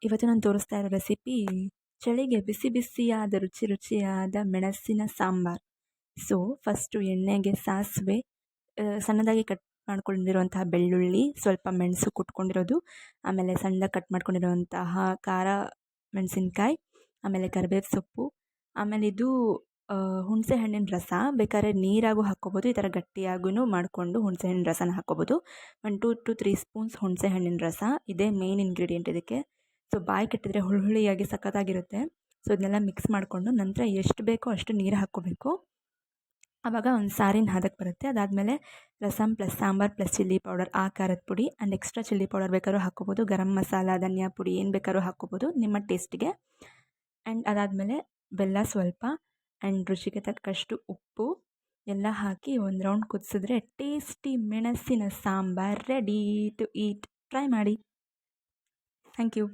ಇವತ್ತು ನಾನು ತೋರಿಸ್ತಾ ಇರೋ ರೆಸಿಪಿ ಚಳಿಗೆ ಬಿಸಿ ಬಿಸಿಯಾದ ರುಚಿ ರುಚಿಯಾದ ಮೆಣಸಿನ ಸಾಂಬಾರು. ಸೊ ಫಸ್ಟು ಎಣ್ಣೆಗೆ ಸಾಸಿವೆ, ಸಣ್ಣದಾಗಿ ಕಟ್ ಮಾಡ್ಕೊಂಡಿರುವಂತಹ ಬೆಳ್ಳುಳ್ಳಿ, ಸ್ವಲ್ಪ ಮೆಣಸು ಕುಟ್ಕೊಂಡಿರೋದು, ಆಮೇಲೆ ಸಣ್ಣದಾಗಿ ಕಟ್ ಮಾಡ್ಕೊಂಡಿರುವಂತಹ ಖಾರ ಮೆಣಸಿನ್ಕಾಯಿ, ಆಮೇಲೆ ಕರಿಬೇವು ಸೊಪ್ಪು, ಆಮೇಲೆ ಇದು ಹುಣಸೆ ಹಣ್ಣಿನ ರಸ. ಬೇಕಾದ್ರೆ ನೀರಾಗೂ ಹಾಕ್ಕೋಬೋದು, ಈ ಥರ ಗಟ್ಟಿಯಾಗೂ ಮಾಡಿಕೊಂಡು ಹುಣಸೆ ಹಣ್ಣಿನ ರಸನ ಹಾಕ್ಕೋಬೋದು. 1 to 3 ಸ್ಪೂನ್ಸ್ ಹುಣಸೆ ಹಣ್ಣಿನ ರಸ, ಇದೇ ಮೇನ್ ಇಂಗ್ರೀಡಿಯೆಂಟ್ ಇದಕ್ಕೆ. ಸೊ ಬಾಯಿ ಕೆಟ್ಟಿದ್ರೆ ಹುಳಿಯಾಗಿ ಸಖತ್ತಾಗಿರುತ್ತೆ. ಸೊ ಇದನ್ನೆಲ್ಲ ಮಿಕ್ಸ್ ಮಾಡಿಕೊಂಡು ನಂತರ ಎಷ್ಟು ಬೇಕೋ ಅಷ್ಟು ನೀರು ಹಾಕ್ಕೋಬೇಕು. ಆವಾಗ ಒಂದು ಸಾರಿನ ಹದಕ್ಕೆ ಬರುತ್ತೆ. ಅದಾದಮೇಲೆ rasam plus sambar plus chilli powder, ಆ ಖಾರದ ಪುಡಿ ಆ್ಯಂಡ್ ಎಕ್ಸ್ಟ್ರಾ ಚಿಲ್ಲಿ ಪೌಡರ್ ಬೇಕಾದ್ರೂ ಹಾಕ್ಕೋಬೋದು. ಗರಂ ಮಸಾಲ, ಧನಿಯಾ ಪುಡಿ ಏನು ಬೇಕಾದ್ರೂ ಹಾಕ್ಕೋಬೋದು ನಿಮ್ಮ ಟೇಸ್ಟಿಗೆ. ಆ್ಯಂಡ್ ಅದಾದಮೇಲೆ ಬೆಲ್ಲ ಸ್ವಲ್ಪ ಆ್ಯಂಡ್ ರುಚಿಗೆ ತಕ್ಕಷ್ಟು ಉಪ್ಪು ಎಲ್ಲ ಹಾಕಿ ಒಂದು ರೌಂಡ್ ಕುದಿಸಿದ್ರೆ ಟೇಸ್ಟಿ ಮೆಣಸಿನ sambar ready to eat. Try ಮಾಡಿ. Thank you.